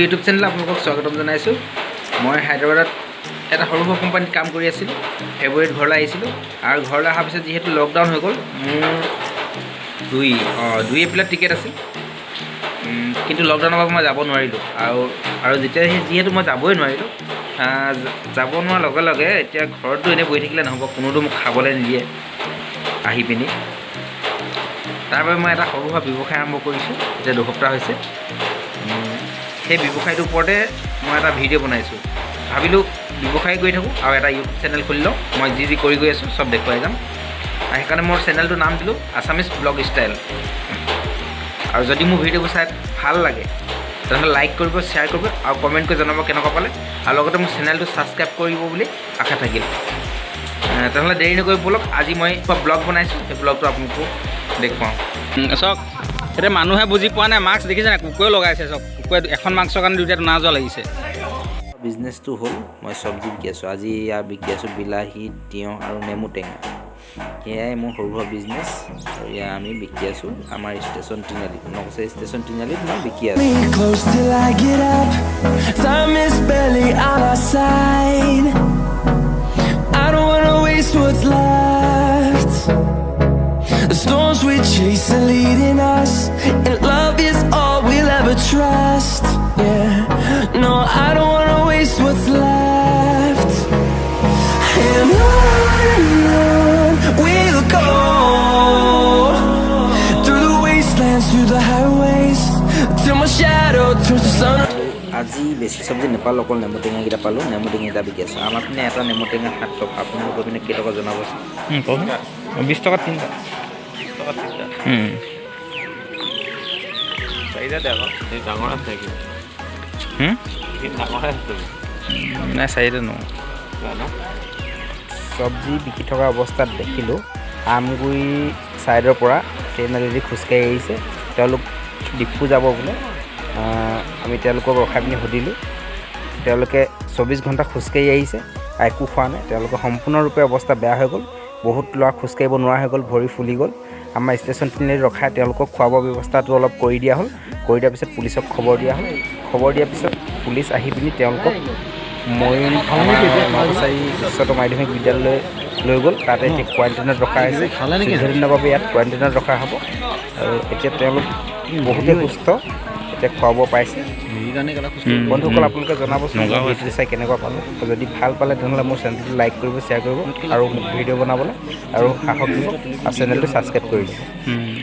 YouTube channel আপোনালোকক স্বাগতম জনাইছোঁ। মই হায়দৰাবাদত এটা সৰু সৰু কোম্পানীত কাম কৰি আছিলোঁ। ফেব্ৰুৱাৰীত ঘৰলৈ আহিছিলোঁ আৰু ঘৰলৈ অহাৰ পিছত যিহেতু লকডাউন হৈ গ'ল, মোৰ 2 এপ্ৰিলত টিকেট আছিল, কিন্তু লকডাউনৰ বাবে মই যাব নোৱাৰিলোঁ। আৰু যিহেতু মই যাবই নোৱাৰিলোঁ, যাব নোৱাৰাৰ লগে লগে এতিয়া ঘৰততো এনেই বহি থাকিলে নহ'ব, কোনোতো মোক খাবলৈ নিদিয়ে আহি পিনি। তাৰ বাবে মই এটা সৰু সুৰা ব্যৱসায় আৰম্ভ কৰিছোঁ। এতিয়া 2 সপ্তাহ হৈছে। সেই ব্যৱসায়টোৰ ওপৰতে মই এটা ভিডিঅ' বনাইছোঁ। ভাবিলোঁ ব্যৱসায় কৰি থাকোঁ আৰু এটা ইউটিউব চেনেল খুলি লওঁ। মই যি কৰি গৈ আছোঁ চব দেখুৱাই যাম, আৰু সেইকাৰণে মোৰ চেনেলটোৰ নাম দিলোঁ আছামিজ ব্লগ ষ্টাইল। আৰু যদি মোৰ ভিডিঅ'বোৰ চাই ভাল লাগে তেনেহ'লে লাইক কৰিব, শ্বেয়াৰ কৰিব আৰু কমেণ্ট কৰি জনাব কেনেকুৱা পালে, আৰু লগতে মোৰ চেনেলটো ছাবস্ক্ৰাইব কৰিব বুলি আশা থাকিল। তেনেহ'লে দেৰি নকৰি ব'লক, আজি মই ব্লগ বনাইছোঁ, সেই ব্লগটো আপোনালোকক দেখুৱাওঁ। চাওক, এতিয়া মানুহে বুজি পোৱা নাই, মাস্ক দেখিছে নাই, কুকুৰেও লগাইছে। চাওক, কুকুৰে এখন মাস্কৰ কাৰণে দুইটা না যোৱা লাগিছে। বিজনেছটো হ'ল মই চব্জি বিকি আছোঁ। আজি ইয়াৰ বিকি আছোঁ বিলাহী, তিয়ঁহ আৰু নেমু টেঙা। সেয়াই মোৰ সৰু সুৰা বিজনেছ। আৰু ইয়াৰ আমি বিকি আছোঁ আমাৰ ষ্টেচন তিনিআলিত, নকছে ষ্টেচন তিনিআলিত মই বিকি আছোঁ। The storms we chase are leading us, and love is all we'll ever trust. Yeah, no, I don't wanna waste what's left. And on we'll go, through the wastelands, through the highways, till my shadow turns to sun. আজি বেছি চব্জি নাপালোঁ, অকল নেমু টেঙাকেইটা পালোঁ। নেমু টেঙাকেইটা বিকি আছোঁ। আমাৰ পিনে এটা নেমু টেঙা 7 টকা। আপোনালোকৰ পিনে কেইটকা জনাবচোন। 20 টকাত 3টা। নাই, 4টা ন। চব্জি বিকি থকা অৱস্থাত দেখিলোঁ আমগুৰি ছাইডৰ পৰা ট্ৰেইন আলিদি খোজকাঢ়ি আহিছে। তেওঁলোক ডিপু যাব বোলে। আমি তেওঁলোকক ৰখাই পিনি সুধিলোঁ। তেওঁলোকে 24 ঘণ্টা খোজকাঢ়ি আহিছে, একো খোৱা নাই। তেওঁলোকৰ সম্পূৰ্ণৰূপে অৱস্থা বেয়া হৈ গ'ল। বহুত ল'ৰা খোজকাঢ়িব নোৱাৰা হৈ গ'ল, ভৰি ফুলি গ'ল। আমাৰ ষ্টেচন তিনিআলিত ৰখাই তেওঁলোকক খোৱা বোৱা ব্যৱস্থাটো অলপ কৰি দিয়া হ'ল। কৰি দিয়াৰ পিছত পুলিচক খবৰ দিয়া হ'ল। খবৰ দিয়াৰ পিছত পুলিচ আহি পিনি তেওঁলোকক নলবাৰী উচ্চতৰ মাধ্যমিক বিদ্যালয়লৈ লৈ গ'ল। তাতে এতিয়া কোৱাৰেণ্টাইনত ৰখা হৈছে। 14 দিনৰ বাবে ইয়াত কোৱাৰেণ্টাইনত ৰখা হ'ব। আৰু এতিয়া তেওঁলোক বহুতেই সুস্থ, এতিয়া খোৱা বোৱা পাইছে। বন্ধুসকল, আপোনালোকে জনাবচোন ভিডিঅ'টো চাই কেনেকুৱা পালে। যদি ভাল পালে তেনেহ'লে মোৰ চেনেলটো লাইক কৰিব, শ্বেয়াৰ কৰিব আৰু মোক ভিডিঅ' বনাবলৈ আৰু সাহস দিব, আৰু চেনেলটো ছাবস্ক্ৰাইব কৰি দিব।